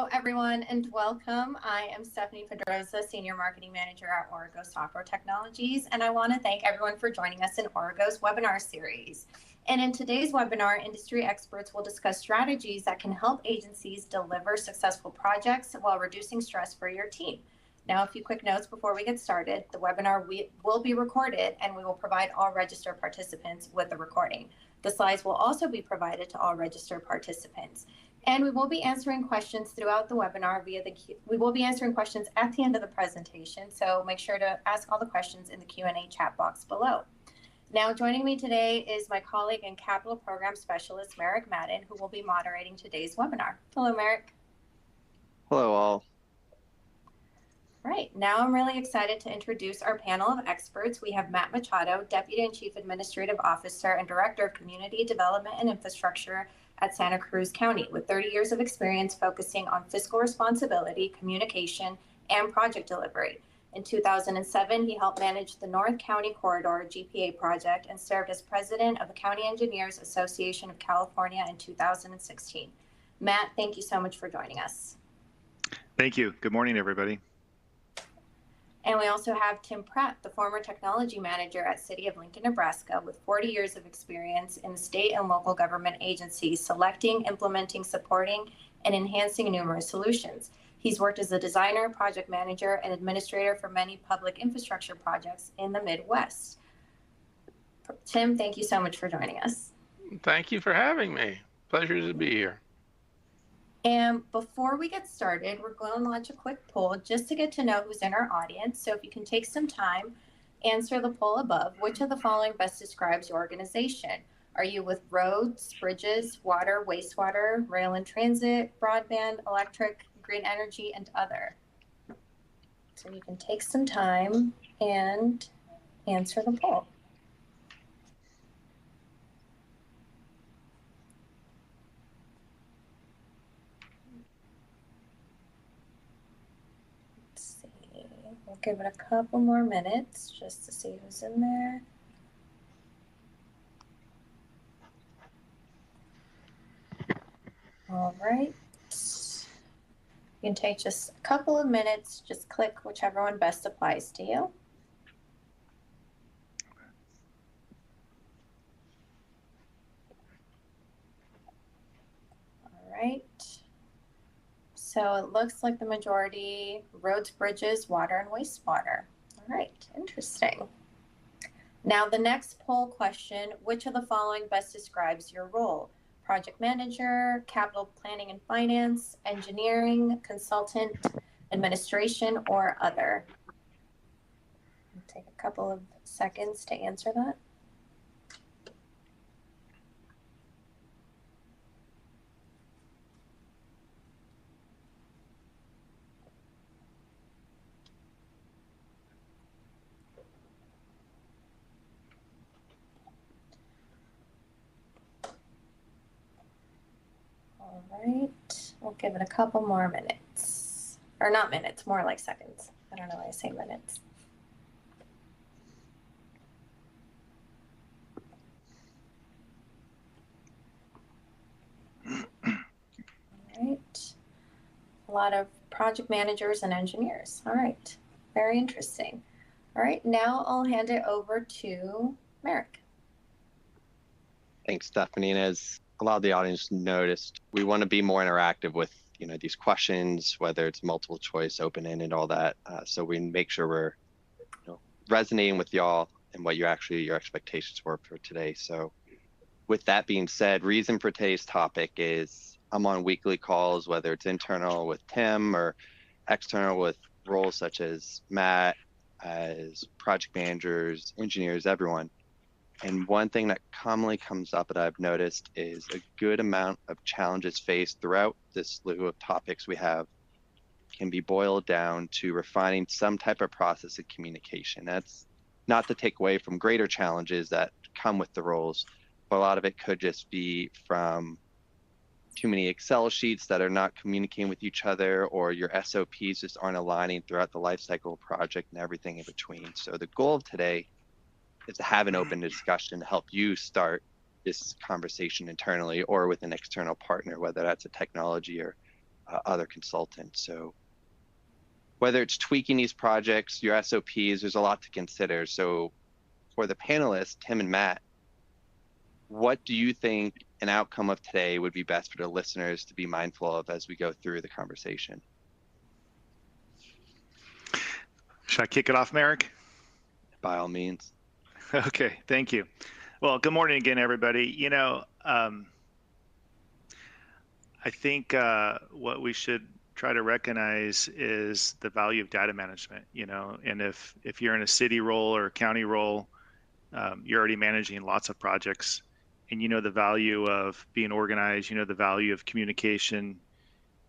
Hello, everyone, and welcome. I am Stephanie Pedroza, Senior Marketing Manager at Origo Software Technologies, and I want to thank everyone for joining us in Origo's webinar series. And in today's webinar, industry experts will discuss strategies that can help agencies deliver successful projects while reducing stress for your team. Now, a few quick notes before we get started. The webinar will be recorded, and we will provide all registered participants with the recording. The slides will also be provided to all registered participants. And we will be answering questions throughout the webinar we will be answering questions at the end of the presentation. So make sure to ask all the questions in the Q&A chat box below. Now, joining me today is my colleague and Capital Program Specialist, Merrick Madden, who will be moderating today's webinar. Hello, Merrick. Hello, all. Right, now I'm really excited to introduce our panel of experts. We have Matt Machado, Deputy and Chief Administrative Officer and Director of Community Development and Infrastructure at Santa Cruz County, with 30 years of experience focusing on fiscal responsibility, communication, and project delivery. In 2007, he helped manage the North County Corridor GPA project and served as president of the County Engineers Association of California in 2016. Matt, thank you so much for joining us. Thank you. Good morning, everybody. And we also have Tim Pratt, the former technology manager at City of Lincoln, Nebraska, with 40 years of experience in state and local government agencies, selecting, implementing, supporting, and enhancing numerous solutions. He's worked as a designer, project manager, and administrator for many public infrastructure projects in the Midwest. Tim, thank you so much for joining us. Thank you for having me. Pleasure to be here. And before we get started, we're going to launch a quick poll just to get to know who's in our audience. So if you can take some time, answer the poll above. Which of the following best describes your organization? Are you with roads, bridges, water, wastewater, rail and transit, broadband, electric, green energy, and other? So you can take some time and answer the poll. We'll give it a couple more minutes just to see who's in there. All right. You can take just a couple of minutes, just click whichever one best applies to you. All right. So it looks like the majority, roads, bridges, water, and wastewater. All right, interesting. Now the next poll question, which of the following best describes your role? Project manager, capital planning and finance, engineering, consultant, administration, or other? I'll take a couple of seconds to answer that. All right, we'll give it a couple more minutes. Or not minutes, more like seconds. I don't know why I say minutes. All right. A lot of project managers and engineers. All right, very interesting. All right, now I'll hand it over to Merrick. Thanks, Stephanie. And as a lot of the audience noticed, we want to be more interactive with these questions, whether it's multiple choice, open-ended, all that. So we make sure we're resonating with y'all and what your expectations were for today. So with that being said, reason for today's topic is I'm on weekly calls, whether it's internal with Tim or external with roles such as Matt, as project managers, engineers, everyone. And one thing that commonly comes up that I've noticed is a good amount of challenges faced throughout this slew of topics we have can be boiled down to refining some type of process of communication. That's not to take away from greater challenges that come with the roles, but a lot of it could just be from too many Excel sheets that are not communicating with each other, or your SOPs just aren't aligning throughout the life cycle of project and everything in between. So the goal of today is to have an open discussion to help you start this conversation internally or with an external partner, whether that's a technology or other consultants. So whether it's tweaking these projects, your SOPs, there's a lot to consider. So for the panelists, Tim and Matt, what do you think an outcome of today would be best for the listeners to be mindful of as we go through the conversation? Should I kick it off, Merrick? By all means. Okay, thank you. Well, good morning again, everybody. I think what we should try to recognize is the value of data management, and if you're in a city role or a county role, you're already managing lots of projects, and the value of being organized, the value of communication,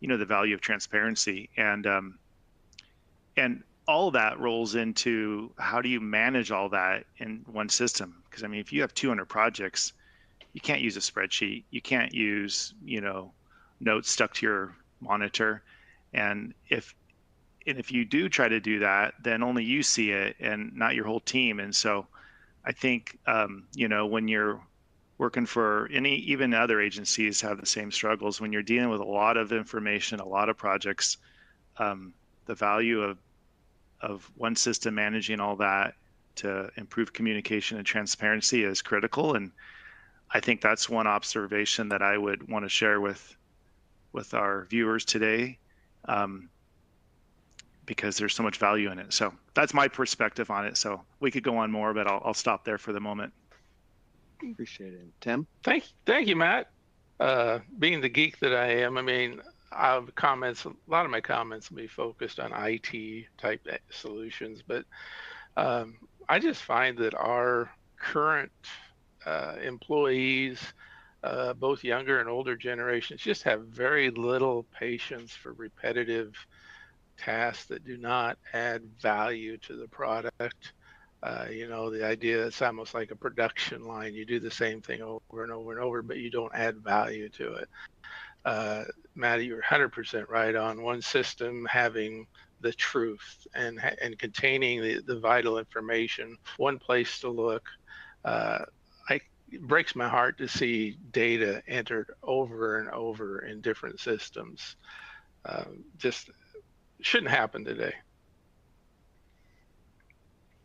the value of transparency, and all of that rolls into how do you manage all that in one system? Because if you have 200 projects, you can't use a spreadsheet, you can't use notes stuck to your monitor, and if you do try to do that, then only you see it and not your whole team. And so I think when you're working for even other agencies have the same struggles, when you're dealing with a lot of information, a lot of projects, the value of one system managing all that to improve communication and transparency is critical. And I think that's one observation that I would want to share with our viewers today, because there's so much value in it. So that's my perspective on it. So we could go on more, but I'll stop there for the moment. Appreciate it. Tim? Thank you, Matt. Being the geek that I am, I have comments. A lot of my comments will be focused on IT type solutions, but I just find that our current employees, both younger and older generations, just have very little patience for repetitive tasks that do not add value to the product. The idea it's almost like a production line. You do the same thing over and over and over, but you don't add value to it. Maddie, you're 100% right on. One system having the truth and containing the vital information, one place to look. It breaks my heart to see data entered over and over in different systems. Just shouldn't happen today.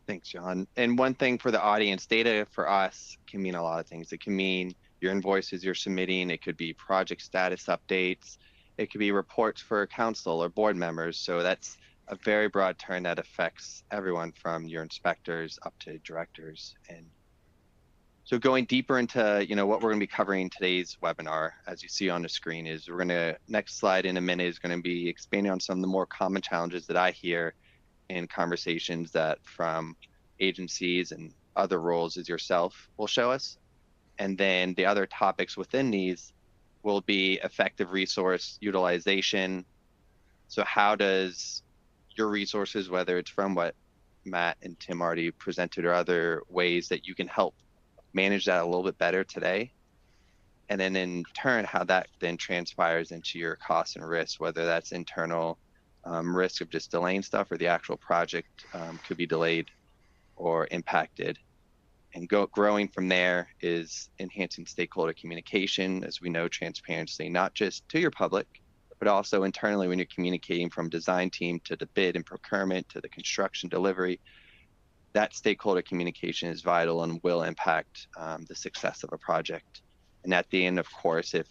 Thanks, John. And one thing for the audience, data for us can mean a lot of things. It can mean your invoices you're submitting. It could be project status updates. It could be reports for council or board members. So that's a very broad term that affects everyone from your inspectors up to directors. And so going deeper into what we're going to be covering in today's webinar, as you see on the screen, is next slide in a minute is going to be expanding on some of the more common challenges that I hear in conversations that from agencies and other roles as yourself will show us. And then the other topics within these will be effective resource utilization. So how does your resources, whether it's from what Matt and Tim already presented or other ways that you can help manage that a little bit better today? And then in turn, how that then transpires into your costs and risks, whether that's internal risk of just delaying stuff or the actual project could be delayed or impacted. And growing from there is enhancing stakeholder communication, as we know, transparency, not just to your public, but also internally when you're communicating from design team to the bid and procurement to the construction delivery. That stakeholder communication is vital and will impact the success of a project. And at the end, of course, if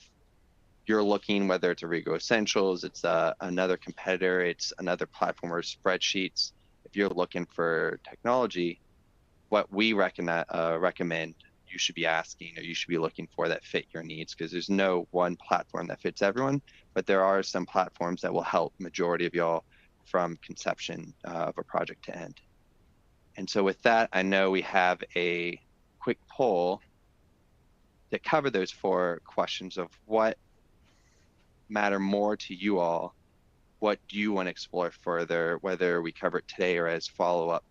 you're looking, whether it's Arrigo Essentials, it's another competitor, it's another platform or spreadsheets, if you're looking for technology, what we recommend you should be asking or you should be looking for that fit your needs, because there's no one platform that fits everyone, but there are some platforms that will help majority of y'all from conception of a project to end. And so with that, I know we have a quick poll to cover those 4 questions of what matter more to you all. What do you want to explore further, whether we cover it today or as follow-up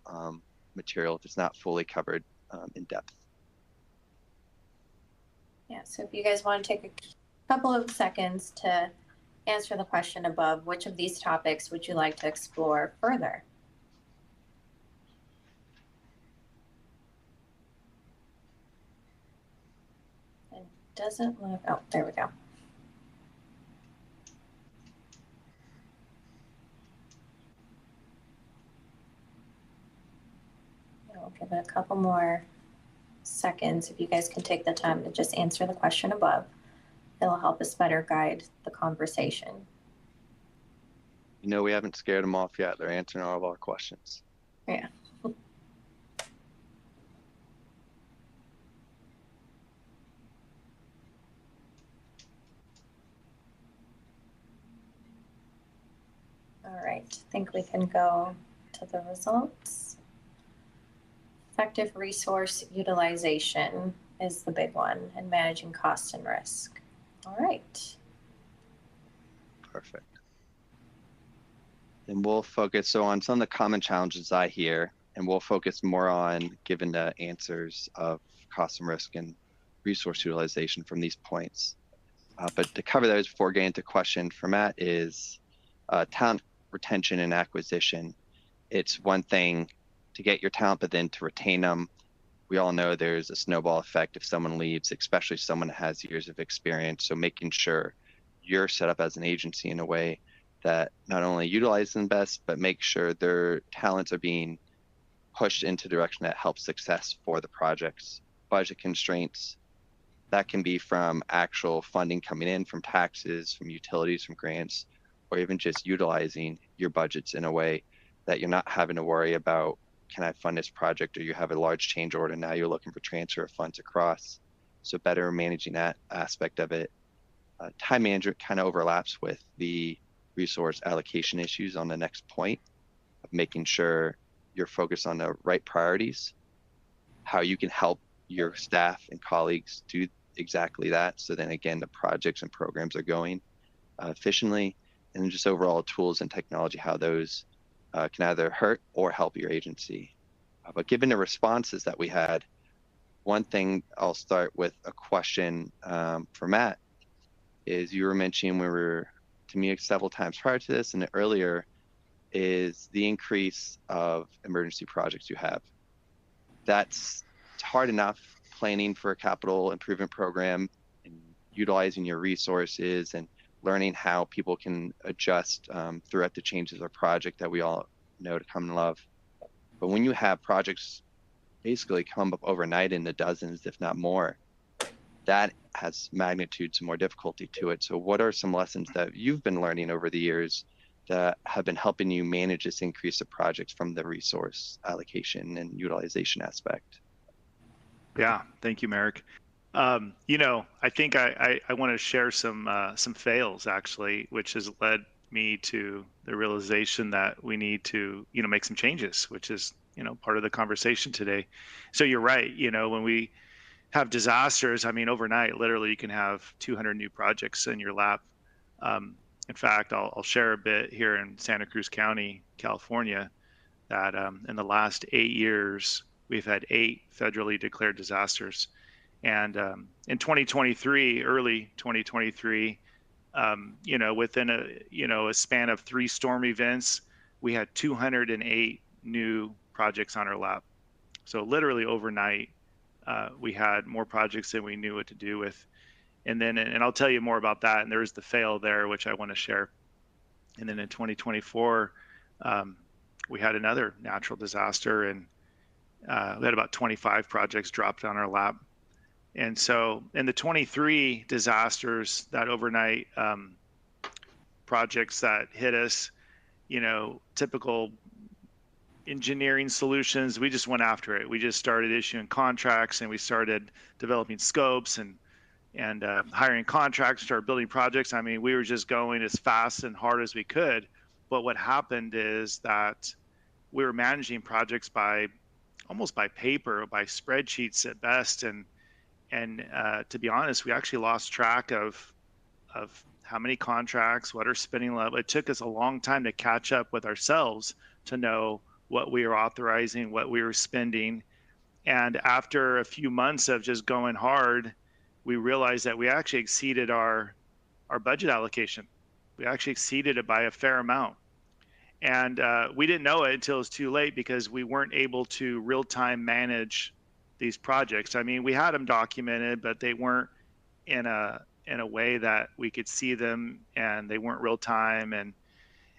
material if it's not fully covered in depth? Yeah, so if you guys want to take a couple of seconds to answer the question above, which of these topics would you like to explore further? It doesn't look, oh, there we go. give it a couple more seconds. If you guys can take the time to just answer the question above, it'll help us better guide the conversation. You know, we haven't scared them off yet. They're answering all of our questions. Yeah. All right, I think we can go to the results. Effective resource utilization is the big one, and managing cost and risk. All right. Perfect. Then we'll focus on some of the common challenges I hear, and we'll focus more on giving the answers of cost and risk and resource utilization from these points. But to cover those before getting into question for Matt is talent retention and acquisition. It's one thing to get your talent, but then to retain them. We all know there's a snowball effect if someone leaves, especially someone that has years of experience. So making sure you're set up as an agency in a way that not only utilizes them best, but make sure their talents are being pushed into the direction that helps success for the projects. Budget constraints, that can be from actual funding coming in from taxes, from utilities, from grants, or even just utilizing your budgets in a way that you're not having to worry about, can I fund this project, or you have a large change order, now you're looking for transfer of funds across. So better managing that aspect of it. Time management kind of overlaps with the resource allocation issues on the next point of making sure you're focused on the right priorities, how you can help your staff and colleagues do exactly that. So then again, the projects and programs are going efficiently, and just overall tools and technology, how those can either hurt or help your agency. But given the responses that we had, one thing I'll start with a question for Matt is you were mentioning we were to me several times prior to this and earlier is the increase of emergency projects you have. It's hard enough planning for a capital improvement program and utilizing your resources and learning how people can adjust throughout the changes of project that we all know to come and love. But when you have projects basically come up overnight in the dozens, if not more, that has magnitudes and more difficulty to it. So what are some lessons that you've been learning over the years that have been helping you manage this increase of projects from the resource allocation and utilization aspect? Yeah, thank you, Merrick. You know, I think I want to share some fails actually, which has led me to the realization that we need to, you know, make some changes, which is, you know, part of the conversation today. So you're right. You know, when we have disasters, I mean, overnight, literally, you can have 200 new projects in your lap. In fact, I'll share a bit here in Santa Cruz County, California, that in the last 8 years, we've had 8 federally declared disasters. And in 2023, early 2023, you know, within a span of 3 storm events, we had 208 new projects on our lap. So literally overnight, we had more projects than we knew what to do with. And then, and I'll tell you more about that. And there's the fail there, which I want to share. And then in 2024, we had another natural disaster, and we had about 25 projects dropped on our lap. And so in the 23 disasters, that overnight projects that hit us, you know, typical engineering solutions, we just went after it. We just started issuing contracts, and we started developing scopes and hiring contractors, started building projects. I mean, we were just going as fast and hard as we could. But what happened is that we were managing projects by almost by paper, by spreadsheets at best, and to be honest, we actually lost track of how many contracts, what our spending level. It took us a long time to catch up with ourselves to know what we were authorizing, what we were spending. And after a few months of just going hard, we realized that we actually exceeded our budget allocation. We actually exceeded it by a fair amount. And we didn't know it until it was too late, because we weren't able to real-time manage these projects. I mean, we had them documented, but they weren't in a way that we could see them, and they weren't real-time.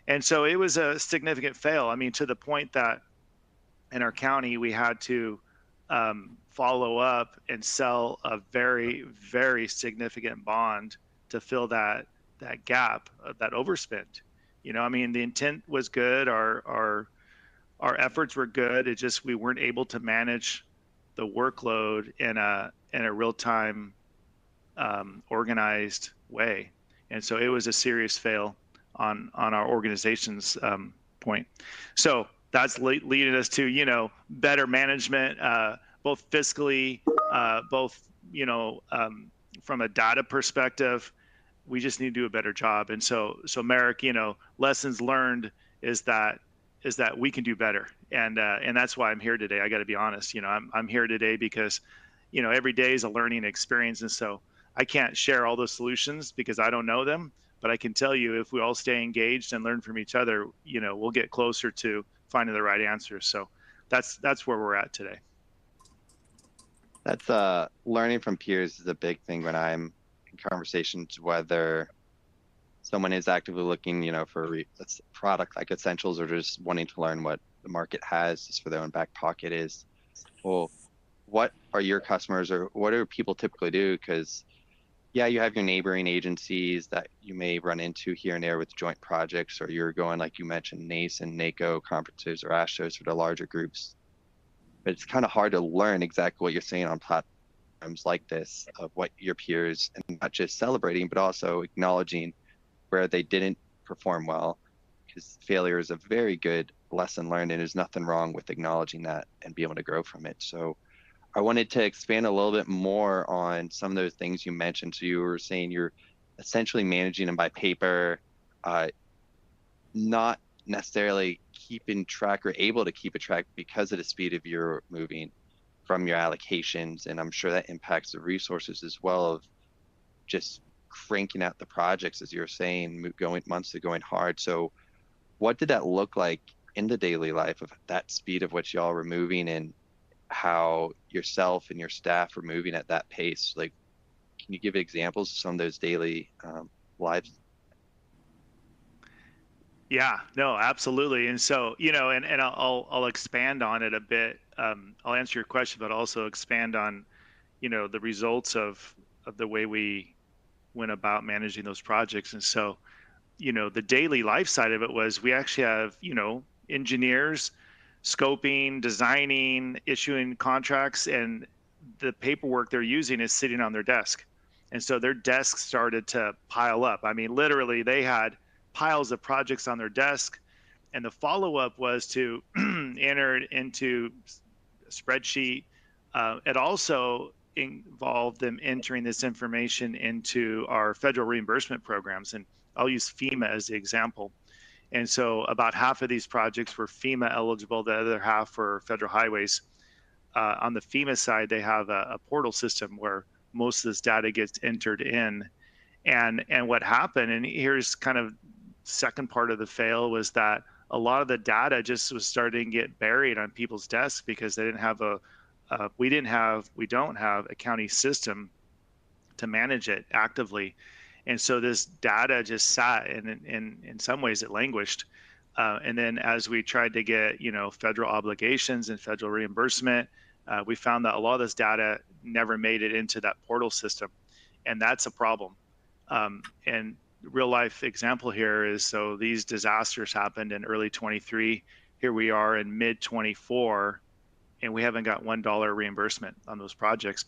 And so it was a significant fail. I mean, to the point that in our county, we had to follow up and sell a very, very significant bond to fill that gap, that overspend. You know, I mean, the intent was good, our efforts were good. It just we weren't able to manage the workload in a real time organized way, and so it was a serious fail on our organization's point. So that's leading us to, you know, better management, both fiscally, both, you know, from a data perspective. We just need to do a better job. And so Merrick, you know, lessons learned is that we can do better, and that's why I'm here today. I got to be honest, you know, I'm here today because, you know, every day is a learning experience, and so I can't share all the solutions because I don't know them, but I can tell you if we all stay engaged and learn from each other, you know, we'll get closer to finding the right answers. So that's where we're at today. That's learning from peers is a big thing when I'm in conversations, whether someone is actively looking, you know, for a product like Essentials, or just wanting to learn what the market has just for their own back pocket is, well, what are your customers, or what do people typically do? Because yeah, you have your neighboring agencies that you may run into here and there with joint projects, or you're going, like you mentioned, NACE and NACO conferences or ASHOs for the larger groups. But it's kind of hard to learn exactly what you're saying on platforms like this, of what your peers, and not just celebrating, but also acknowledging where they didn't perform well, because failure is a very good lesson learned, and there's nothing wrong with acknowledging that and be able to grow from it. So I wanted to expand a little bit more on some of those things you mentioned. So you were saying you're essentially managing them by paper, not necessarily keeping track or able to keep a track because of the speed of your moving from your allocations. And I'm sure that impacts the resources as well, of just cranking out the projects, as you're saying, going months to going hard. So what did that look like in the daily life of that speed of which y'all were moving, and how yourself and your staff were moving at that pace? Like, can you give examples of some of those daily lives? Yeah, no, absolutely. And so, you know, and I'll expand on it a bit. I'll answer your question, but also expand on, you know, the results of the way we went about managing those projects. And so, you know, the daily life side of it was we actually have, you know, engineers scoping, designing, issuing contracts, and the paperwork they're using is sitting on their desk. And so their desks started to pile up. I mean, literally, they had piles of projects on their desk. And the follow-up was to enter it into a spreadsheet. It also involved them entering this information into our federal reimbursement programs. And I'll use FEMA as the example. And so about half of these projects were FEMA eligible, the other half were federal highways. On the FEMA side, they have a portal system where most of this data gets entered in. And what happened, and here's kind of second part of the fail, was that a lot of the data just was starting to get buried on people's desks because they didn't have we don't have a county system to manage it actively. And so this data just sat, and in some ways it languished. And then as we tried to get, you know, federal obligations and federal reimbursement, we found that a lot of this data never made it into that portal system. And that's a problem. And real life example here is, so these disasters happened in early 23. Here we are in mid 24, and we haven't got $1 reimbursement on those projects,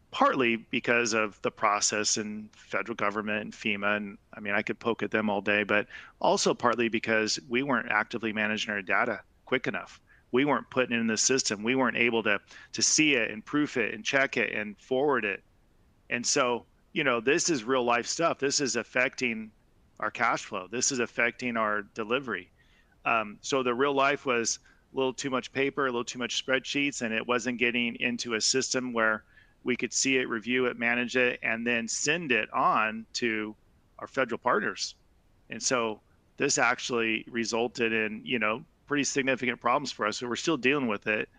partly because of the process and federal government and FEMA. And I mean, I could poke at them all day, but also partly because we weren't actively managing our data quick enough. We weren't putting it in the system. We weren't able to see it and proof it and check it and forward it. And so, you know, this is real life stuff. This is affecting our cash flow. This is affecting our delivery. So the real life was a little too much paper, a little too much spreadsheets, and it wasn't getting into a system where we could see it, review it, manage it, and then send it on to our federal partners. And so this actually resulted in, you know, pretty significant problems for us. So we're still dealing with it.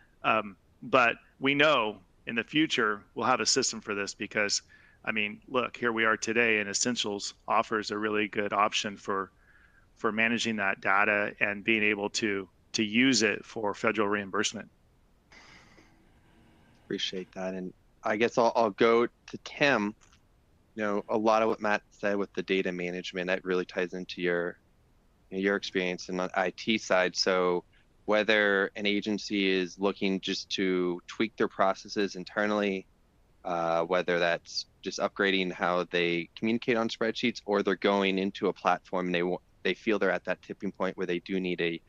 But we know in the future we'll have a system for this, because, I mean, look, here we are today, and Essentials offers a really good option for managing that data and being able to to use it for federal reimbursement. Appreciate that. And I guess I'll go to Tim. A lot of what Matt said with the data management, that really ties into your experience in the IT side. So whether an agency is looking just to tweak their processes internally, whether that's just upgrading how they communicate on spreadsheets, or they're going into a platform and they feel they're at that tipping point where they do need a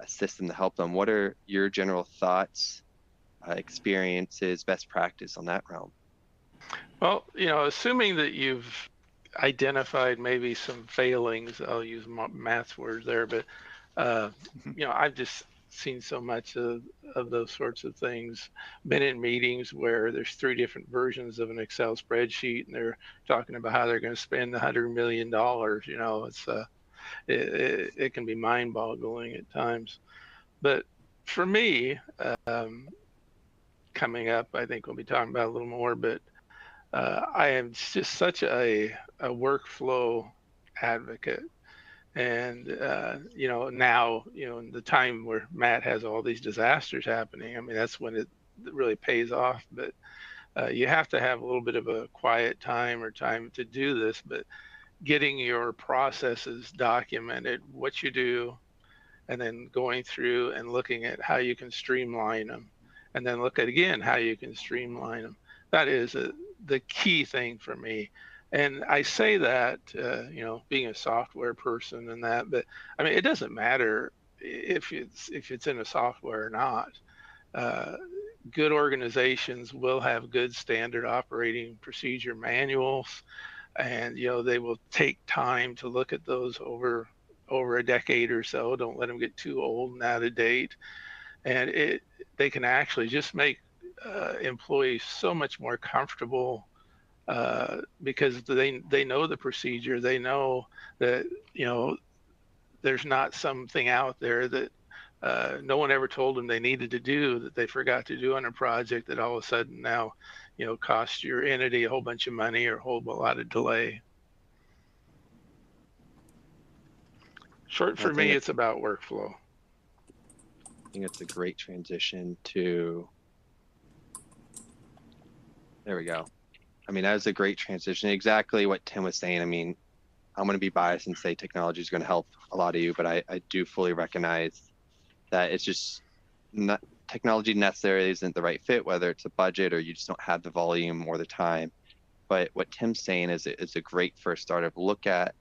system to help them. What are your general thoughts, experiences, best practice on that realm? Well, assuming that you've identified maybe some failings, I'll use Matt's words there, but I've just seen so much of those sorts of things. Been in meetings where there's 3 different versions of an Excel spreadsheet, and they're talking about how they're going to spend $100 million. It's it can be mind-boggling at times. But for me, coming up, I think we'll be talking about a little more, but I am just such a workflow advocate. And, now, in the time where Matt has all these disasters happening, I mean, that's when it really pays off. But you have to have a little bit of a quiet time or time to do this, but getting your processes documented, what you do, and then going through and looking at how you can streamline them, and then look at again how you can streamline them. That is the key thing for me. And I say that, being a software person and that, but I mean, it doesn't matter if it's in a software or not. Good organizations will have good standard operating procedure manuals, and they will take time to look at those over a decade or so. Don't let them get too old and out of date. And they can actually just make employees so much more comfortable because they know the procedure. They know that there's not something out there that no one ever told them they needed to do, that they forgot to do on a project, that all of a sudden now costs your entity a whole bunch of money or a whole lot of delay. Short for me, it's about workflow. I think it's a great transition to, there we go. I mean, that was a great transition. Exactly what Tim was saying. I mean, I'm going to be biased and say technology is going to help a lot of you, but I do fully recognize that it's just not, technology necessarily isn't the right fit, whether it's a budget or you just don't have the volume or the time. But what Tim's saying is a great first start of look at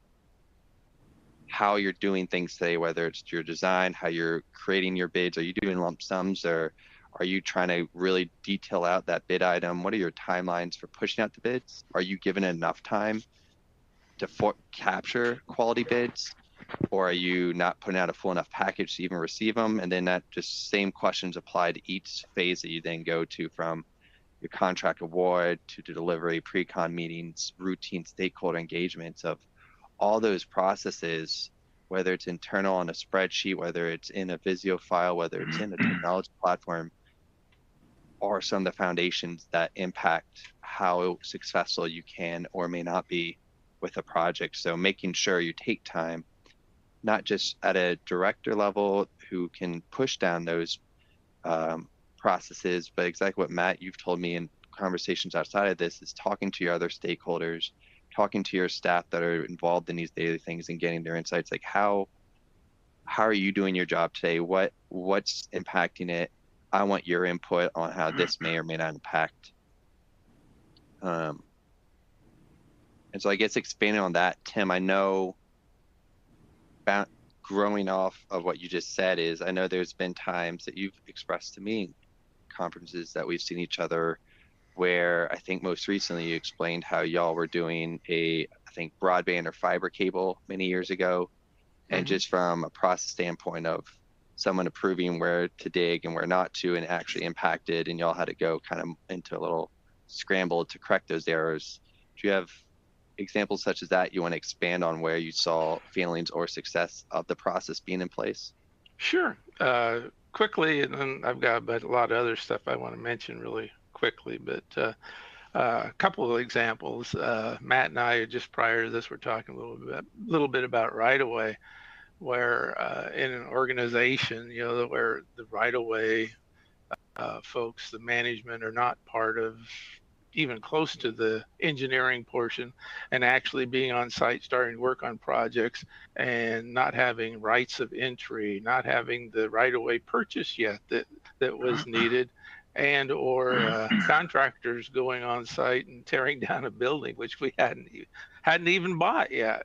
how you're doing things today, whether it's your design, how you're creating your bids. Are you doing lump sums, or are you trying to really detail out that bid item? What are your timelines for pushing out the bids? Are you given enough time to capture quality bids, or are you not putting out a full enough package to even receive them? And then that just same questions apply to each phase that you then go to, from your contract award to delivery, pre-con meetings, routine stakeholder engagements of all those processes, whether it's internal on a spreadsheet, whether it's in a Visio file, whether it's in a technology platform, are some of the foundations that impact how successful you can or may not be with a project. So making sure you take time, not just at a director level who can push down those processes, but exactly what Matt, you've told me in conversations outside of this, is talking to your other stakeholders, talking to your staff that are involved in these daily things and getting their insights. Like how are you doing your job today? What's impacting it? I want your input on how this may or may not impact. And so I guess expanding on that, Tim, I know about growing off of what you just said is, I know there's been times that you've expressed to me in conferences that we've seen each other where I think most recently you explained how y'all were doing I think broadband or fiber cable many years ago. And just from a process standpoint of someone approving where to dig and where not to, and actually impacted, and y'all had to go kind of into a little scramble to correct those errors. Do you have examples such as that you want to expand on, where you saw failings or success of the process being in place? Sure. Quickly, and then I've got a lot of other stuff I want to mention really quickly, but a couple of examples. Matt and I, just prior to this, were talking a little bit about right away. where in an organization, where the right-of-way folks, the management, are not part of even close to the engineering portion, and actually being on site starting to work on projects and not having rights of entry, not having the right-of-way purchase yet that was needed, and or contractors going on site and tearing down a building which we hadn't even bought yet.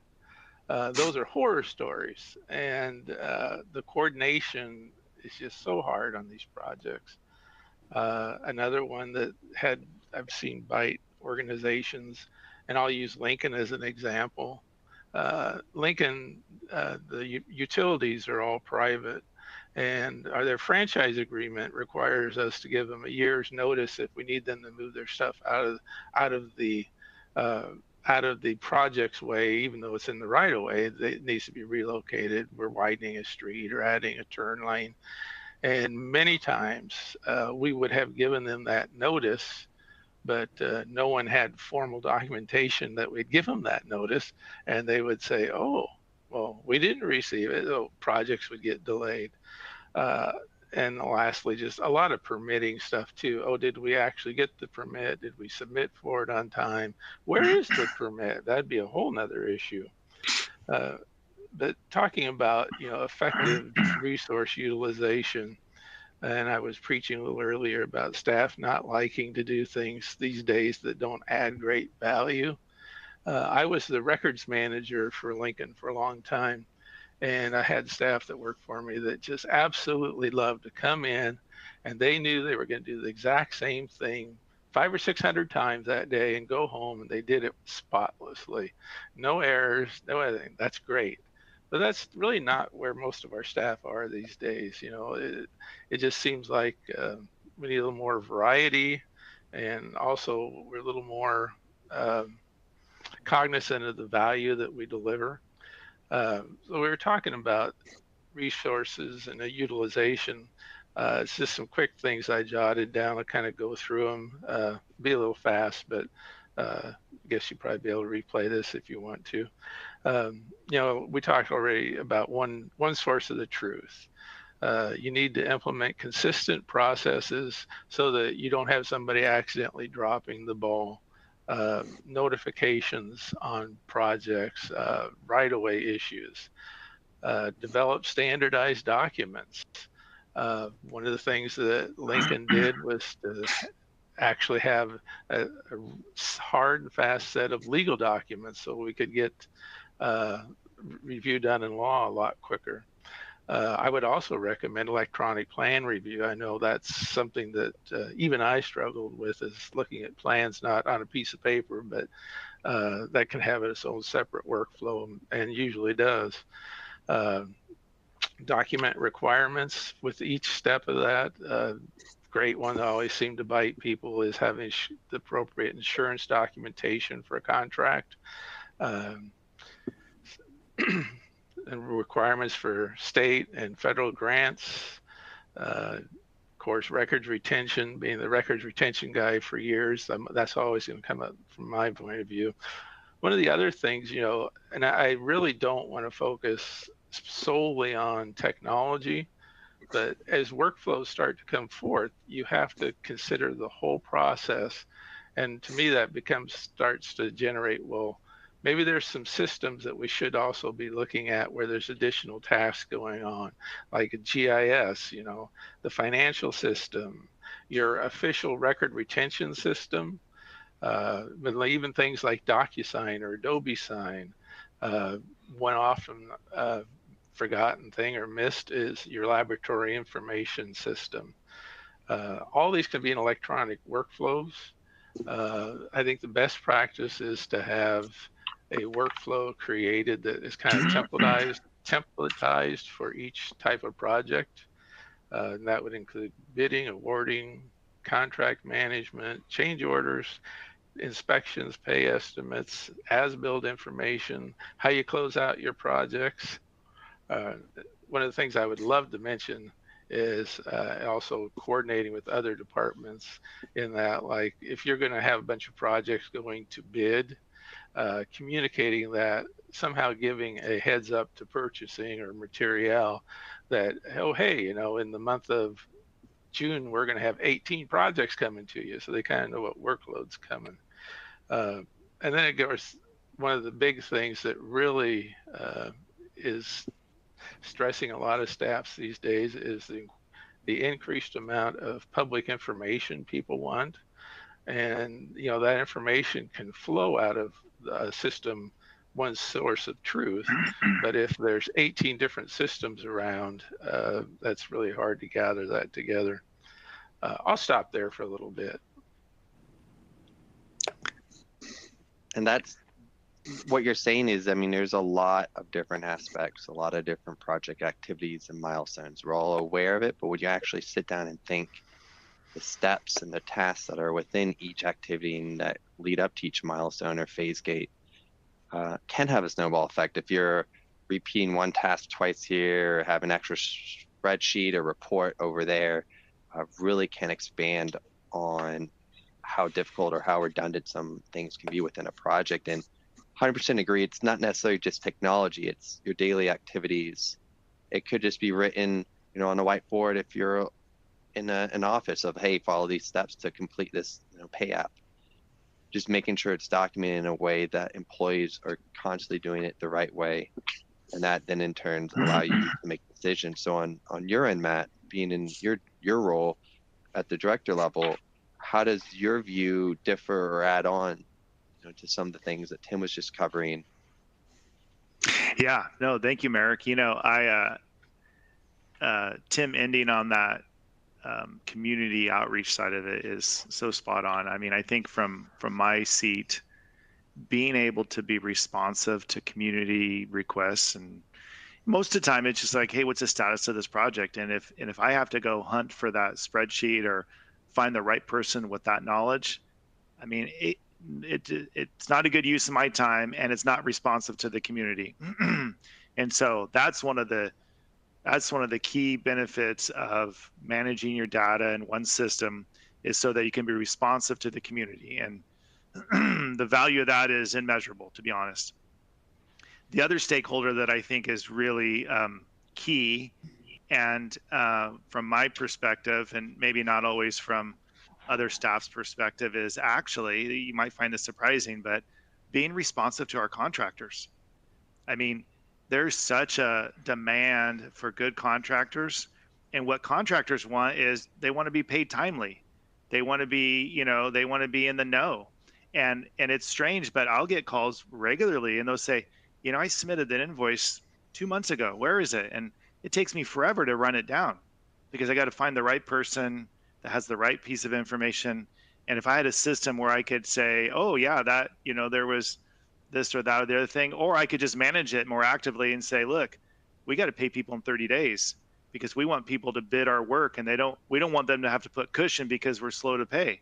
Those are horror stories, and the coordination is just so hard on these projects. Another one that I've seen bite organizations, and I'll use Lincoln as an example. Lincoln, the utilities are all private, and their franchise agreement requires us to give them a year's notice if we need them to move their stuff out of the uh, out of the project's way, even though it's in the right of way. It needs to be relocated. We're widening a street or adding a turn lane, and many times we would have given them that notice, but no one had formal documentation that we'd give them that notice, and they would say, "Oh, well, we didn't receive it." So projects would get delayed. Uh, and lastly, just a lot of permitting stuff too. Oh, did we actually get the permit? Did we submit for it on time? Where is the permit? That'd be a whole nother issue. Uh, but talking about effective resource utilization, and I was preaching a little earlier about staff not liking to do things these days that don't add great value. I was the records manager for Lincoln for a long time, and I had staff that worked for me that just absolutely loved to come in, and they knew they were going to do the exact same thing 500 or 600 times that day and go home, and they did it spotlessly. No errors, no anything. That's great. But that's really not where most of our staff are these days. It just seems like we need a little more variety, and also we're a little more um, cognizant of the value that we deliver. So we were talking about resources and the utilization. It's just some quick things I jotted down. I'll kind of go through them, be a little fast, but I guess you'll probably be able to replay this if you want to. We talked already about one source of the truth. You need to implement consistent processes so that you don't have somebody accidentally dropping the ball. Notifications on projects, right-of-way issues, develop standardized documents. One of the things that Lincoln did was to actually have a hard and fast set of legal documents so we could get review done in law a lot quicker. I would also recommend electronic plan review. I know that's something that even I struggled with, is looking at plans not on a piece of paper, but that can have its own separate workflow, and usually does. Document requirements with each step of that. Great one that always seem to bite people is having the appropriate insurance documentation for a contract. And requirements for state and federal grants. Of course, records retention, being the records retention guy for years, that's always going to come up from my point of view. One of the other things, and I really don't want to focus solely on technology, but as workflows start to come forth, you have to consider the whole process. And to me, that starts to generate, well, maybe there's some systems that we should also be looking at where there's additional tasks going on, like a GIS, the financial system, your official record retention system, but even things like DocuSign or Adobe Sign. One often forgotten thing or missed is your laboratory information system. All these can be in electronic workflows. I think the best practice is to have a workflow created that is kind of templatized for each type of project. And that would include bidding, awarding, contract management, change orders, inspections, pay estimates, as-built information, how you close out your projects. One of the things I would love to mention is also coordinating with other departments, in that, like, if you're going to have a bunch of projects going to bid, communicating that, somehow giving a heads up to purchasing or material that, oh, hey, in the month of June, we're going to have 18 projects coming to you. So they kind of know what workload's coming. And then it goes, one of the big things that really is stressing a lot of staffs these days is the increased amount of public information people want. And, that information can flow out of a system, one source of truth. But if there's 18 different systems around, that's really hard to gather that together. I'll stop there for a little bit. And that's what you're saying is, there's a lot of different aspects, a lot of different project activities and milestones. We're all aware of it, but when you actually sit down and think the steps and the tasks that are within each activity and that lead up to each milestone or phase gate can have a snowball effect. If you're repeating one task twice here, or have an extra spreadsheet or report over there, really can expand on how difficult or how redundant some things can be within a project. And 100% agree, it's not necessarily just technology, it's your daily activities. It could just be written, on a whiteboard if you're in an office of, hey, follow these steps to complete this pay app. Just making sure it's documented in a way that employees are constantly doing it the right way. And that then in turn allow you to make decisions. So on your end, Matt, being in your role at the director level, how does your view differ or add on to some of the things that Tim was just covering? Yeah, no, thank you, Merrick. Tim ending on that community outreach side of it is so spot on. I think from my seat, being able to be responsive to community requests, and most of the time it's just like, hey, what's the status of this project? And if I have to go hunt for that spreadsheet or find the right person with that knowledge, it's not a good use of my time, and it's not responsive to the community. And so that's one of the key benefits of managing your data in one system, is so that you can be responsive to the community. And the value of that is immeasurable, to be honest. The other stakeholder that I think is really key, and from my perspective, and maybe not always from other staff's perspective, is actually, you might find this surprising, but being responsive to our contractors. There's such a demand for good contractors, and what contractors want is they want to be paid timely. They want to be, they want to be in the know. And it's strange, but I'll get calls regularly and they'll say, I submitted an invoice 2 months ago. Where is it? And it takes me forever to run it down because I got to find the right person that has the right piece of information. And if I had a system where I could say, oh yeah, that, there was this or that or the other thing, or I could just manage it more actively and say, look, we got to pay people in 30 days because we want people to bid our work, and we don't want them to have to put cushion because we're slow to pay.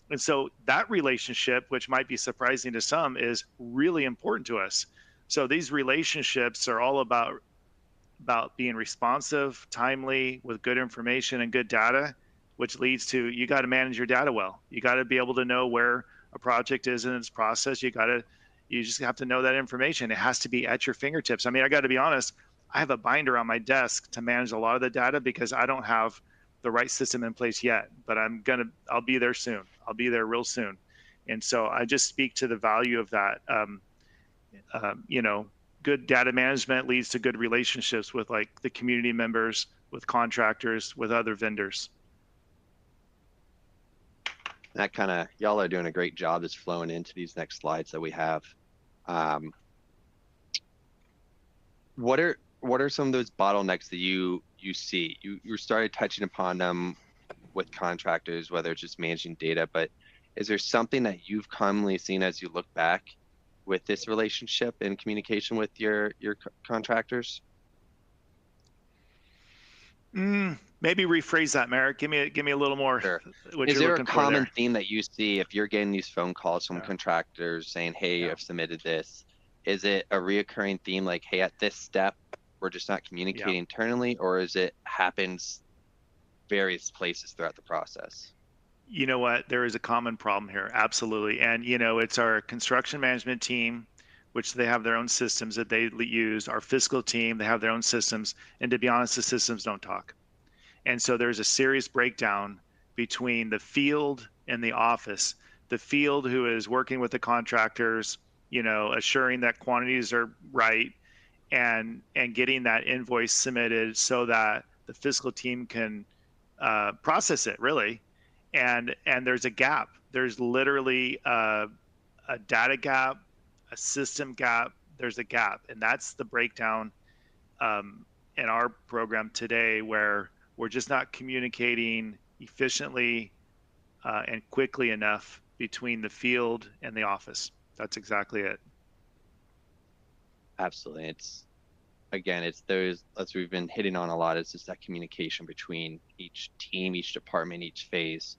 And so that relationship, which might be surprising to some, is really important to us. So these relationships are all about being responsive, timely, with good information and good data, which leads to, you got to manage your data well. You got to be able to know where a project is in its process. You just have to know that information. It has to be at your fingertips. I got to be honest, I have a binder on my desk to manage a lot of the data because I don't have the right system in place yet, but I'll be there soon. I'll be there real soon. And so I just speak to the value of that. Good data management leads to good relationships with like the community members, with contractors, with other vendors. That y'all are doing a great job just flowing into these next slides that we have. What are some of those bottlenecks that you see? You started touching upon them with contractors, whether it's just managing data, but is there something that you've commonly seen as you look back with this relationship and communication with your contractors? Maybe rephrase that, Merrick. Give me a little more. Sure. What Is you're there looking a common for theme that you see if you're getting these phone calls from contractors saying, hey, I've submitted this? Is it a reoccurring theme like, hey, at this step, we're just not communicating internally, or is it happens various places throughout the process? you know what? There is a common problem here. Absolutely. And, it's our construction management team, which they have their own systems that they use. Our fiscal team, they have their own systems. And to be honest, the systems don't talk. And so there's a serious breakdown between the field and the office. The field, who is working with the contractors, assuring that quantities are right, and getting that invoice submitted so that the fiscal team can process it, really. And there's a gap. There's literally a data gap, a system gap. There's a gap, and that's the breakdown in our program today, where we're just not communicating efficiently and quickly enough between the field and the office. That's exactly it. Absolutely. It's those, as we've been hitting on a lot, it's just that communication between each team, each department, each phase.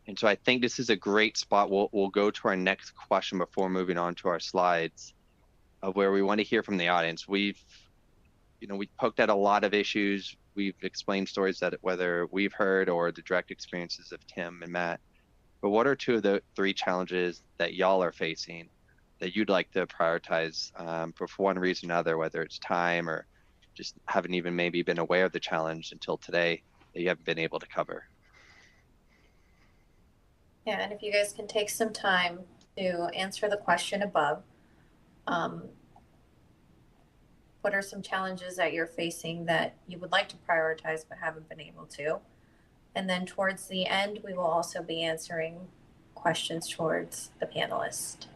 And so I think this is a great spot. We'll go to our next question before moving on to our slides, of where we want to hear from the audience. We've poked at a lot of issues. We've explained stories that whether we've heard or the direct experiences of Tim and Matt. But what are two of the three challenges that y'all are facing that you'd like to prioritize for one reason or another, whether it's time or just haven't even maybe been aware of the challenge until today that you haven't been able to cover? Yeah, and if you guys can take some time to answer the question above, what are some challenges that you're facing that you would like to prioritize but haven't been able to? And then towards the end, we will also be answering questions towards the panelists.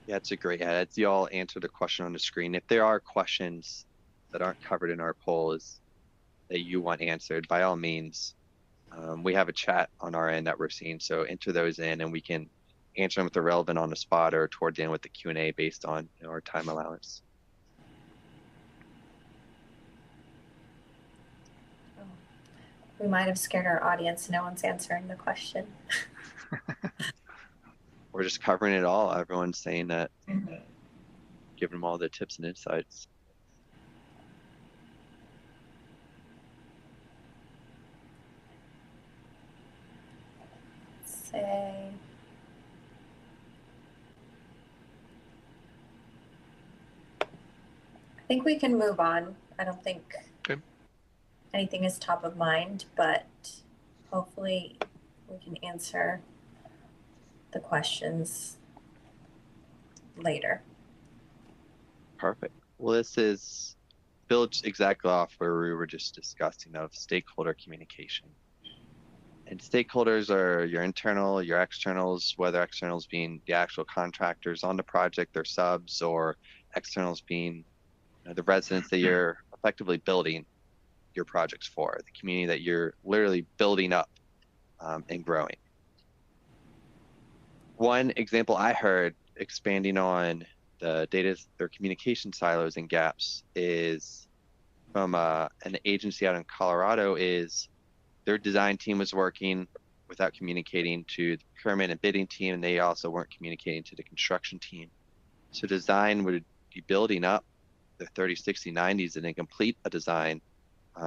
Yeah, it's a great, as you all answer the question on the screen, if there are questions that aren't covered in our polls that you want answered, by all means, we have a chat on our end that we're seeing. So enter those in and we can answer them if they're relevant on the spot or towards the end with the Q&A based on our time allowance. We might have scared our audience. No one's answering the question. We're just covering it all. Everyone's saying that, giving them all the tips and insights. Say, I think we can move on. I don't think anything is top of mind, but hopefully we can answer the questions later. Perfect. Well, this is built exactly off where we were just discussing of stakeholder communication. And stakeholders are your internal, your externals, whether externals being the actual contractors on the project, their subs, or externals being the residents that you're effectively building your projects for, the community that you're literally building up and growing. One example I heard expanding on the data, their communication silos and gaps, is from an agency out in Colorado. Is their design team was working without communicating to the procurement and bidding team, and they also weren't communicating to the construction team. So design would be building up the 30, 60, 90s and then complete a design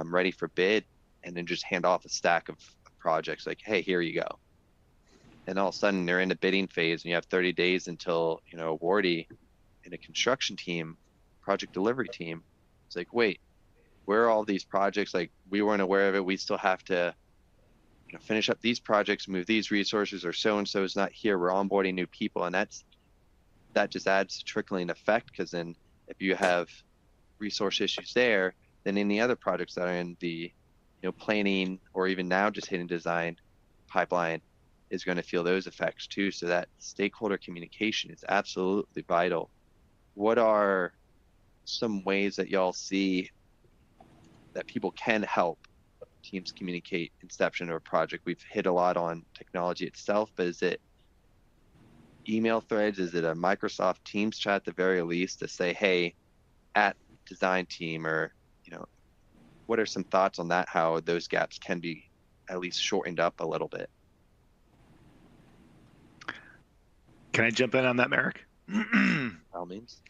ready for bid, and then just hand off a stack of projects like, hey, here you go. And all of a sudden they're in the bidding phase and you have 30 days until, awardee in a construction team, project delivery team. It's like, wait, where are all these projects? Like, we weren't aware of it. We still have to finish up these projects, move these resources, or so-and-so is not here. We're onboarding new people. And that just adds to trickling effect, because then if you have resource issues there, then any other projects that are in the planning or even now just hitting design pipeline is going to feel those effects too. So that stakeholder communication is absolutely vital. What are some ways that y'all see that people can help teams communicate inception of a project? We've hit a lot on technology itself, but is it email threads? Is it a Microsoft Teams chat at the very least to say, hey, at design team, or what are some thoughts on that, how those gaps can be at least shortened up a little bit? Can I jump in on that, Merrick? By all means.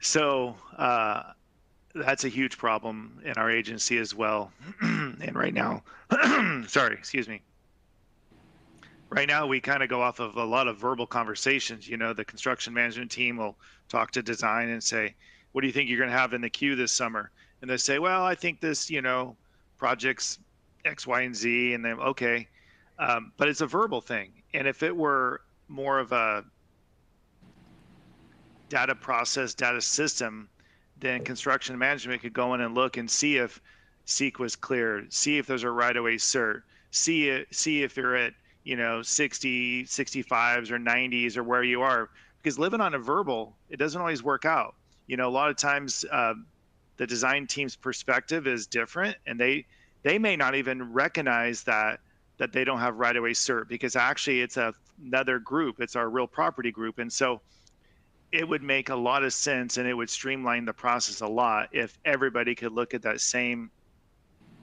So that's a huge problem in our agency as well. And right now, sorry, excuse me. Right now, we kind of go off of a lot of verbal conversations. You know, the construction management team will talk to design and say, what do you think you're going to have in the queue this summer? And they say, well, I think this, project's X, Y, and Z. And then, okay. But it's a verbal thing. And if it were more of a data process, data system, then construction management could go in and look and see if seek was cleared, see if there's a right-of-way cert, see if you're at 60, 65s or 90s or where you are. Because living on a verbal, it doesn't always work out. A lot of times the design team's perspective is different, and they may not even recognize that they don't have right-of-way cert, because actually it's another group. It's our real property group. And so it would make a lot of sense, and it would streamline the process a lot if everybody could look at that same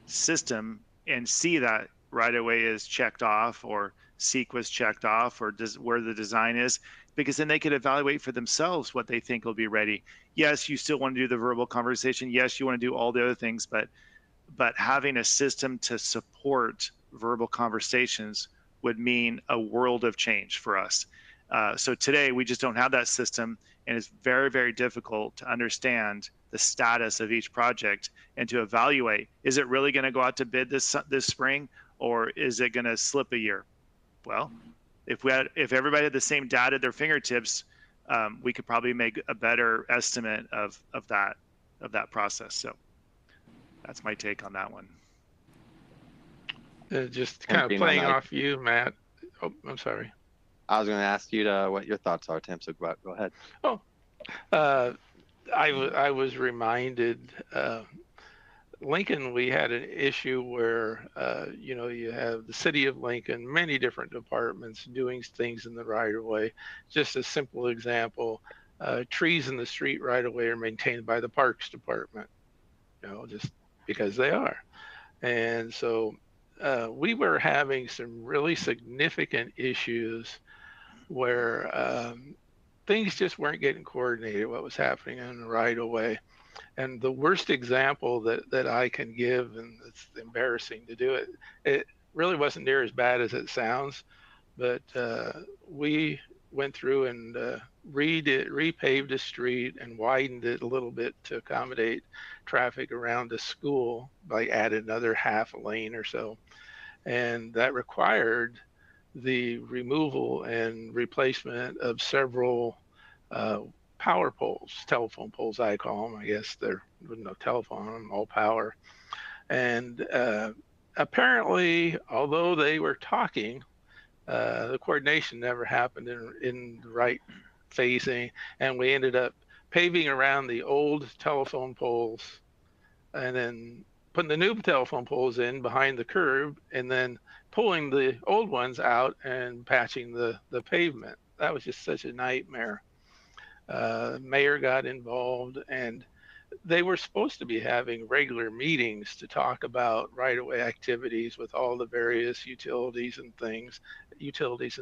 system and see that right away is checked off, or seek was checked off, or where the design is, because then they could evaluate for themselves what they think will be ready. Yes, you still want to do the verbal conversation. Yes, you want to do all the other things, but having a system to support verbal conversations would mean a world of change for us. So today we just don't have that system, and it's very, very difficult to understand the status of each project and to evaluate, is it really going to go out to bid this spring, or is it going to slip a year? Well, if everybody had the same data at their fingertips, we could probably make a better estimate of that process. So that's my take on that one. Just kind of playing off you, Matt. Oh, I'm sorry. I was going to ask you what your thoughts are, Tim. So go ahead. Oh, I was reminded, Lincoln, we had an issue where, you have the city of Lincoln, many different departments doing things in the right of way. Just a simple example, trees in the street right of way are maintained by the Parks Department, just because they are. And so we were having some really significant issues where things just weren't getting coordinated, what was happening in the right of way. And the worst example that I can give, and it's embarrassing to do it really wasn't near as bad as it sounds, but we went through and repaved a street and widened it a little bit to accommodate traffic around the school, like added another half a lane or so. And that required the removal and replacement of several power poles, telephone poles, I call them. I guess there was no telephone on them, all power. And apparently, although they were talking, the coordination never happened in the right phasing, and we ended up paving around the old telephone poles and then putting the new telephone poles in behind the curb, and then pulling the old ones out and patching the pavement. That was just such a nightmare. Mayor got involved, and they were supposed to be having regular meetings to talk about right-of-way activities with all the various utilities and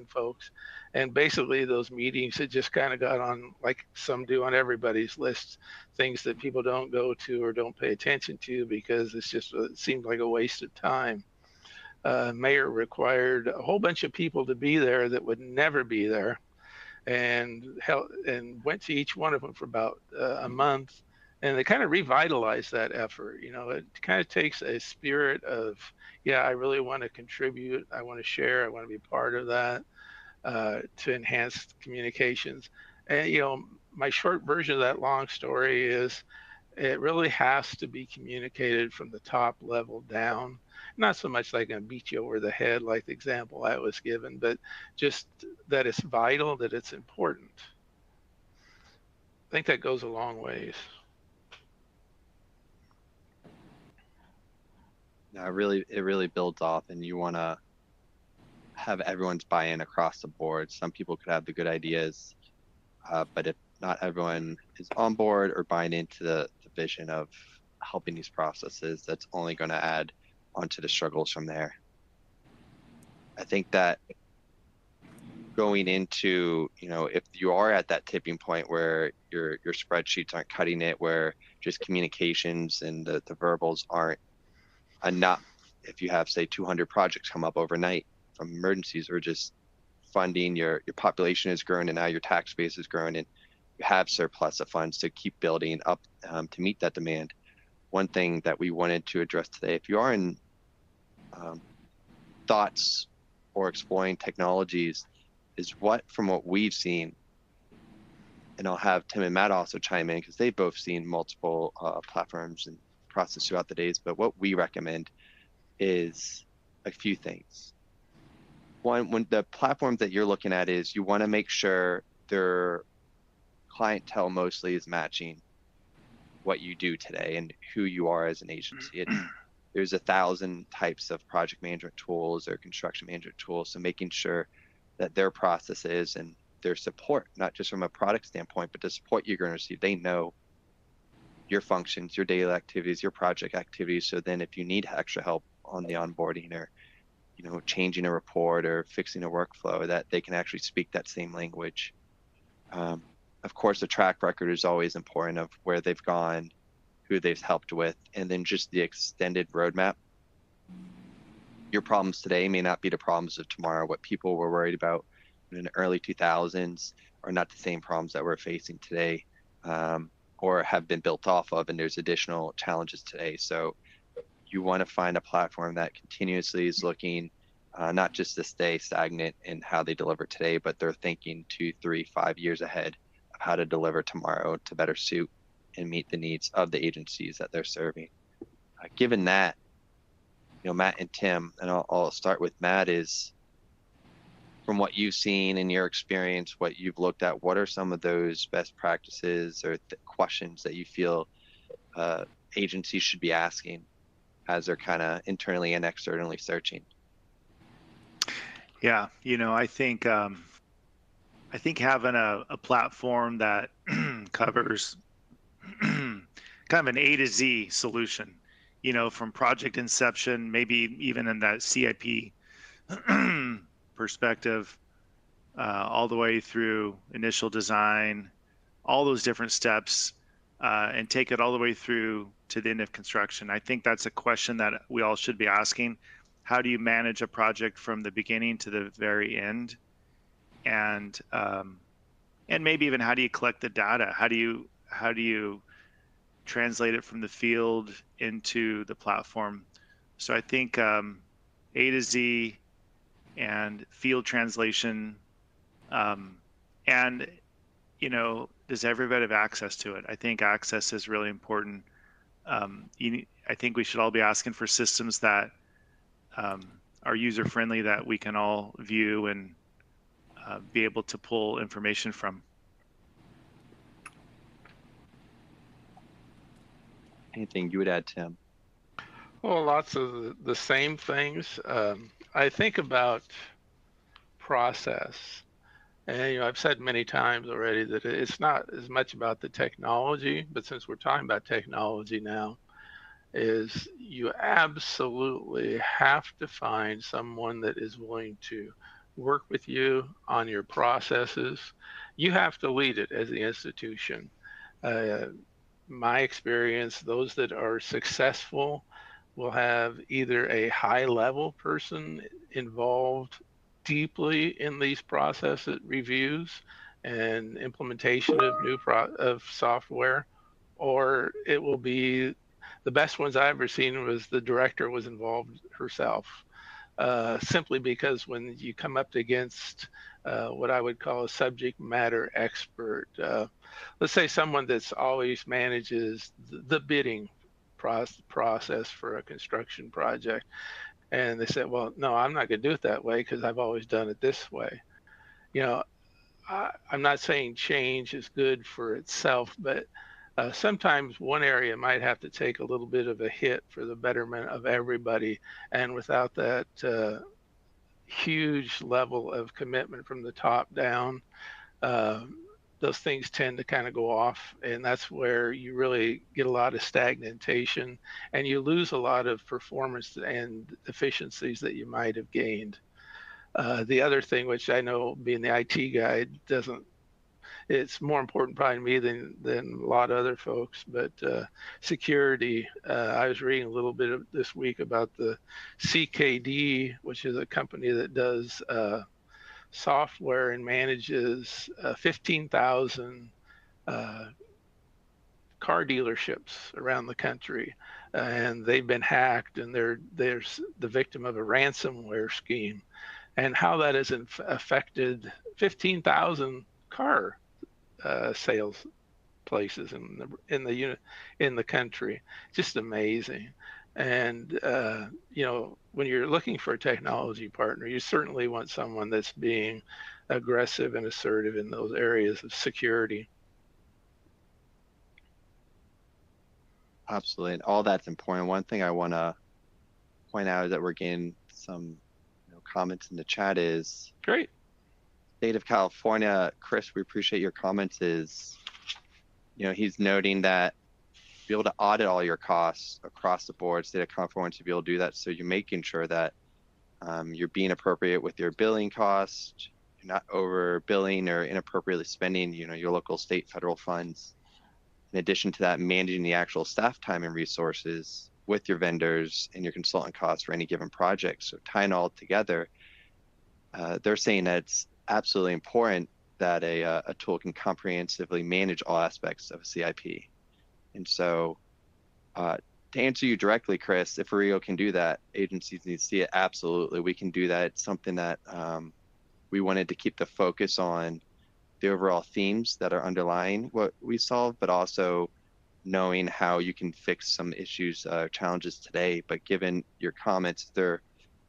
folks. And basically those meetings had just kind of got on, like some do on everybody's list, things that people don't go to or don't pay attention to because it seemed like a waste of time. Mayor required a whole bunch of people to be there that would never be there, and went to each one of them for about a month. And they kind of revitalized that effort. It kind of takes a spirit of, I really want to contribute. I want to share. I want to be part of that to enhance communications. And, my short version of that long story is it really has to be communicated from the top level down. Not so much like I'm gonna beat you over the head like the example I was given, but just that it's vital, that it's important. I think that goes a long ways. No, it really builds off, and you want to have everyone's buy-in across the board. Some people could have the good ideas, but if not everyone is on board or buying into the vision of helping these processes, that's only going to add onto the struggles from there. I think that going into, if you are at that tipping point where your spreadsheets aren't cutting it, where just communications and the verbals aren't not if you have say 200 projects come up overnight from emergencies, or just funding, your population has grown and now your tax base has grown and you have surplus of funds to keep building up to meet that demand. One thing that we wanted to address today, if you are in thoughts or exploring technologies, is from what we've seen, and I'll have Tim and Matt also chime in because they've both seen multiple platforms and process throughout the days, but what we recommend is a few things. One, when the platforms that you're looking at, is you want to make sure their clientele mostly is matching what you do today and who you are as an agency. There's 1,000 types of project management tools or construction management tools, so making sure that their processes and their support, not just from a product standpoint, but the support you're going to receive, they know your functions, your daily activities, your project activities. So then if you need extra help on the onboarding, or changing a report or fixing a workflow, that they can actually speak that same language. Of course, the track record is always important of where they've gone, who they've helped with, and then just the extended roadmap. Your problems today may not be the problems of tomorrow. What people were worried about in the early 2000s are not the same problems that we're facing today, or have been built off of, and there's additional challenges today. So you want to find a platform that continuously is looking not just to stay stagnant in how they deliver today, but they're thinking 2, 3, 5 years ahead of how to deliver tomorrow to better suit and meet the needs of the agencies that they're serving. Given that, Matt and Tim, and I'll start with Matt, is from what you've seen in your experience, what you've looked at, what are some of those best practices or questions that you feel agencies should be asking as they're kind of internally and externally searching? Yeah, I think having a platform that covers kind of an A to Z solution, from project inception, maybe even in that CIP perspective, all the way through initial design, all those different steps, and take it all the way through to the end of construction. I think that's a question that we all should be asking. How do you manage a project from the beginning to the very end? And maybe even how do you collect the data? How do you translate it from the field into the platform? So I think A to Z and field translation, and does everybody have access to it? I think access is really important. I think we should all be asking for systems that are user friendly, that we can all view and be able to pull information from. Anything you would add, Tim? Well, lots of the same things. I think about process, and I've said many times already that it's not as much about the technology, but since we're talking about technology now, is you absolutely have to find someone that is willing to work with you on your processes. You have to lead it as the institution. My experience, those that are successful will have either a high level person involved deeply in these process reviews and implementation of of software, or it will be the best ones I've ever seen was the director was involved herself. Simply because when you come up against what I would call a subject matter expert, let's say someone that's always manages the bidding process for a construction project, and they said, well, no, I'm not going to do it that way because I've always done it this way. I'm not saying change is good for itself, but sometimes one area might have to take a little bit of a hit for the betterment of everybody. And without that huge level of commitment from the top down, those things tend to kind of go off. And that's where you really get a lot of stagnation and you lose a lot of performance and efficiencies that you might have gained. The other thing, which I know being the IT guy it's more important probably to me than a lot of other folks. But security, I was reading a little bit of this week about the CKD, which is a company that does software and manages 15,000 car dealerships around the country, and they've been hacked, and they're the victim of a ransomware scheme, and how that has affected 15,000 car sales places in the country. Just amazing. And when you're looking for a technology partner, you certainly want someone that's being aggressive and assertive in those areas of security. Absolutely, and all that's important. One thing I want to point out is that we're getting some comments in the chat. Is great. State of California, Chris, we appreciate your comments. Is he's noting that be able to audit all your costs across the board, State of California, to be able to do that. So you're making sure that you're being appropriate with your billing costs, you're not over billing or inappropriately spending your local, state, federal funds. In addition to that, managing the actual staff time and resources with your vendors and your consultant costs for any given project. So tying all together, they're saying that it's absolutely important that a tool can comprehensively manage all aspects of a CIP. And so to answer you directly, Chris, if Rio can do that, agencies need to see it. Absolutely, we can do that. It's something that we wanted to keep the focus on the overall themes that are underlying what we solve, but also knowing how you can fix some issues, challenges today. But given your comments, is there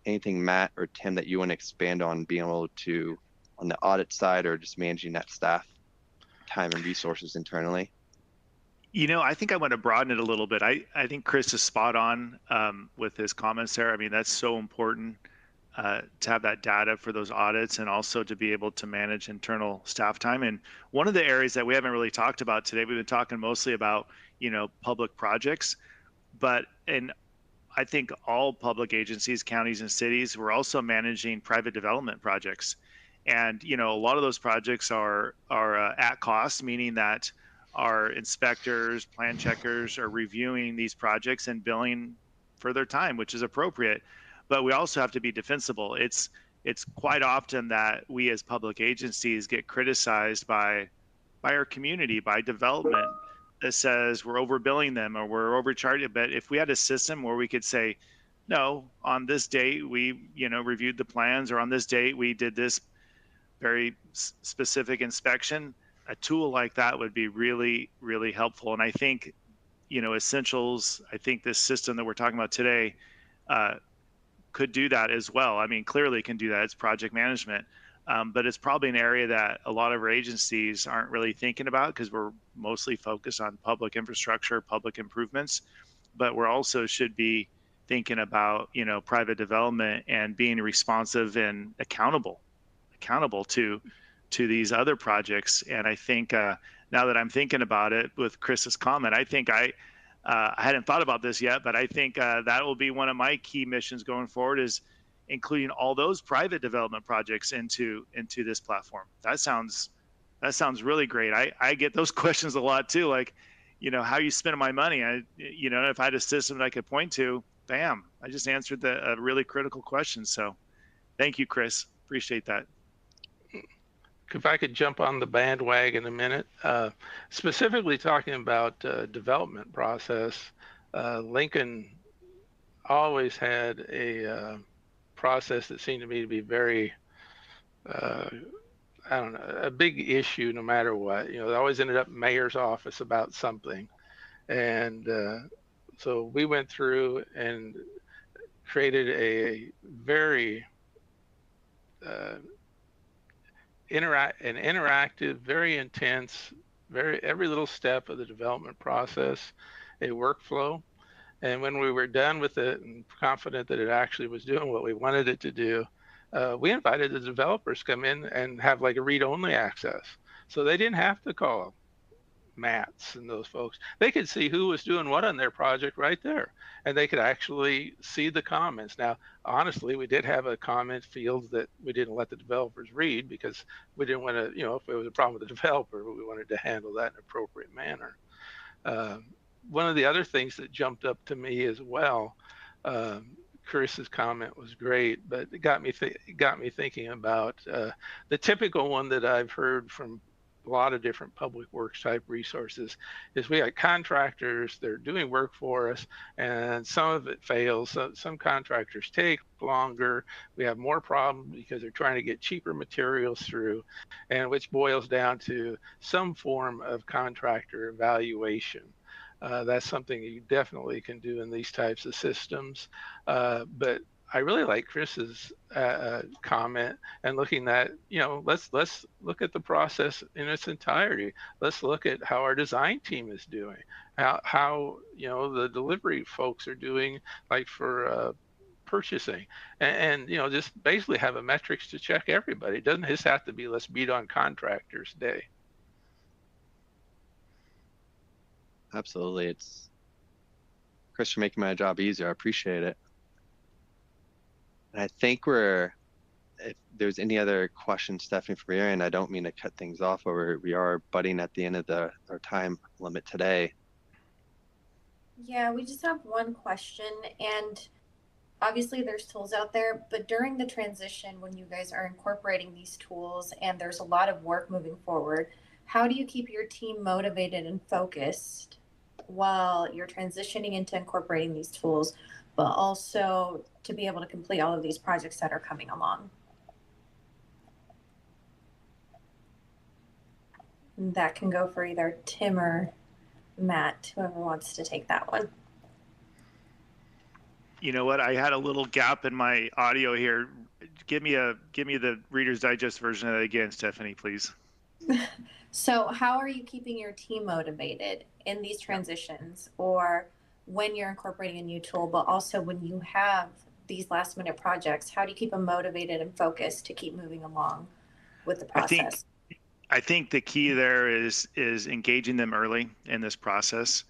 anything, Matt or Tim, that you want to expand on being able to, on the audit side, or just managing that staff time and resources internally? I think I want to broaden it a little bit. I think Chris is spot on with his comments there. I mean, that's so important to have that data for those audits, and also to be able to manage internal staff time. And one of the areas that we haven't really talked about today, we've been talking mostly about, public projects, and I think all public agencies, counties and cities, we're also managing private development projects. And, a lot of those projects are at cost, meaning that our inspectors, plan checkers are reviewing these projects and billing for their time, which is appropriate. But we also have to be defensible. It's quite often that we as public agencies get criticized by our community, by development, that says we're overbilling them or we're overcharging. But if we had a system where we could say, no, on this date we reviewed the plans, or on this date we did this very specific inspection, a tool like that would be really, really helpful. And I think, Essentials, I think this system that we're talking about today could do that as well. I mean, clearly can do that. It's project management. But it's probably an area that a lot of our agencies aren't really thinking about, because we're mostly focused on public infrastructure, public improvements. But we're also should be thinking about, private development and being responsive and accountable to these other projects. And I think now that I'm thinking about it with Chris's comment, I think I hadn't thought about this yet, but I think that will be one of my key missions going forward, is including all those private development projects into this platform. That sounds really great. I get those questions a lot too, like, how are you spending my money? If I had a system that I could point to, bam, I just answered a really critical question. So thank you, Chris. Appreciate that. If I could jump on the bandwagon a minute, specifically talking about development process, Lincoln always had a process that seemed to me to be very, a big issue no matter what. They always ended up in mayor's office about something. And so we went through and created a very interactive, very intense, every little step of the development process, a workflow. And when we were done with it and confident that it actually was doing what we wanted it to do, we invited the developers come in and have like a read-only access. So they didn't have to call Matt's and those folks, they could see who was doing what on their project right there. And they could actually see the comments. Now, honestly, we did have a comment field that we didn't let the developers read because we didn't want to, if it was a problem with the developer, we wanted to handle that in an appropriate manner. One of the other things that jumped up to me as well, Chris's comment was great, but it got me thinking about the typical one that I've heard from a lot of different public works type resources is we got contractors, they're doing work for us, and some of it fails. So some contractors take longer. We have more problems because they're trying to get cheaper materials through, and which boils down to some form of contractor evaluation. That's something you definitely can do in these types of systems. But I really like Chris's comment and looking at, let's look at the process in its entirety. Let's look at how our design team is doing, how the delivery folks are doing, like for purchasing, and just basically have a metrics to check everybody. It doesn't just have to be let's beat on contractors day. Absolutely. It's Chris for making my job easier. I appreciate it. And I think if there's any other questions, Stephanie, from your end, I don't mean to cut things off, but we are butting at the end of our time limit today. Yeah, we just have one question, and obviously there's tools out there, but during the transition, when you guys are incorporating these tools and there's a lot of work moving forward, how do you keep your team motivated and focused while you're transitioning into incorporating these tools, but also to be able to complete all of these projects that are coming along? And that can go for either Tim or Matt, whoever wants to take that one. You know what? I had a little gap in my audio here. Give me the Reader's Digest version of that again, Stephanie, please. So how are you keeping your team motivated in these transitions, or when you're incorporating a new tool, but also when you have these last minute projects, how do you keep them motivated and focused to keep moving along with the process? I think the key there is engaging them early in this process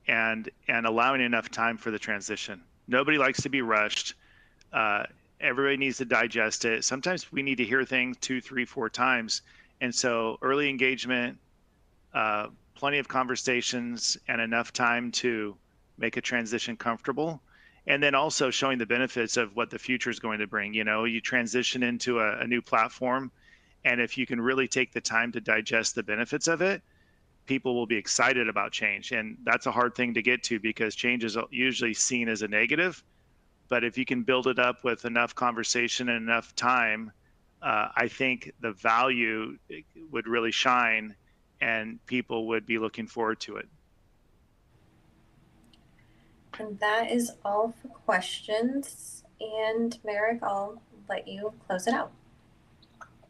and allowing enough time for the transition. Nobody likes to be rushed. Everybody needs to digest it. Sometimes we need to hear things 2, 3, 4 times. And so early engagement, plenty of conversations, and enough time to make a transition comfortable. And then also showing the benefits of what the future is going to bring. You transition into a new platform, and if you can really take the time to digest the benefits of it, people will be excited about change. And that's a hard thing to get to because change is usually seen as a negative. But if you can build it up with enough conversation and enough time, I think the value would really shine and people would be looking forward to it. And that is all for questions. And Merrick, I'll let you close it out.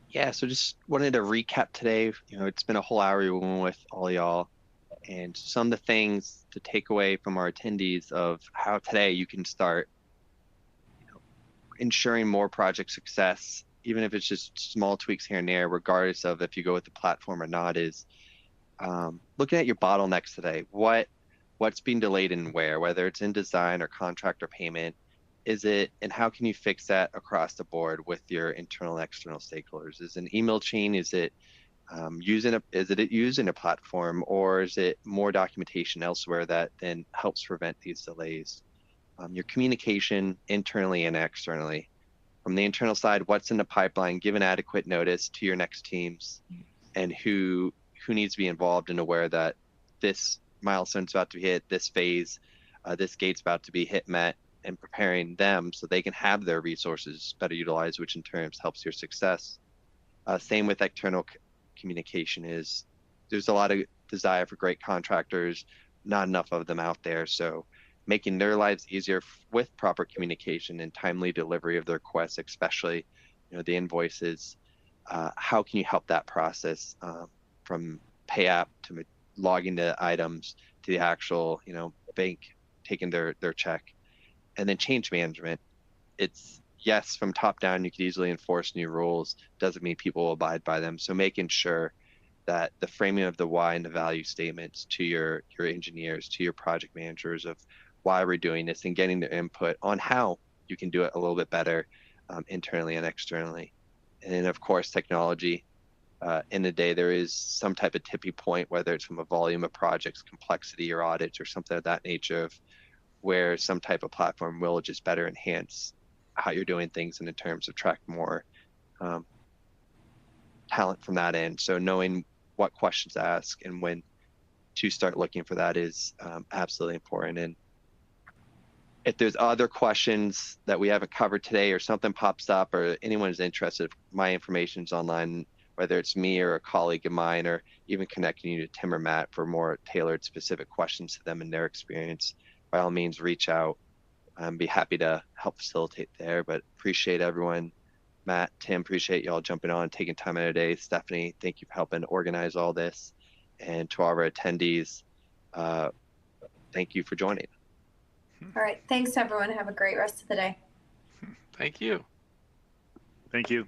Yeah, so just wanted to recap today. It's been a whole hour we went with all y'all, and some of the things to take away from our attendees of how today you can start ensuring more project success, even if it's just small tweaks here and there, regardless of if you go with the platform or not, is looking at your bottlenecks today. What's being delayed and whether it's in design or contract or payment, and how can you fix that across the board with your internal and external stakeholders? Is it an email chain? Is it using a platform, or is it more documentation elsewhere that then helps prevent these delays? Your communication internally and externally. From the internal side, what's in the pipeline, given adequate notice to your next teams, and who needs to be involved and aware that this milestone's about to be hit, this phase, this gate's about to be met, and preparing them so they can have their resources better utilized, which in turn helps your success. Same with external communication. There's a lot of desire for great contractors, not enough of them out there. So making their lives easier with proper communication and timely delivery of their requests, especially the invoices. How can you help that process from pay app to logging the items to the actual bank taking their check? And then change management. It's yes, from top down you could easily enforce new rules, doesn't mean people will abide by them. So making sure that the framing of the why and the value statements to your engineers, to your project managers of why we're doing this, and getting their input on how you can do it a little bit better internally and externally. And then of course, technology. In the day, there is some type of tipping point, whether it's from a volume of projects, complexity, or audits, or something of that nature, of where some type of platform will just better enhance how you're doing things and in terms of track more talent from that end. So knowing what questions to ask and when to start looking for that is absolutely important. And if there's other questions that we haven't covered today, or something pops up, or anyone is interested, my information's online, whether it's me or a colleague of mine, or even connecting you to Tim or Matt for more tailored, specific questions to them and their experience. By all means, reach out. Be happy to help facilitate there. But appreciate everyone. Matt, Tim, appreciate y'all jumping on, taking time out of the day. Stephanie, thank you for helping organize all this. And to all of our attendees, thank you for joining. All right. Thanks, everyone. Have a great rest of the day. Thank you. Thank you.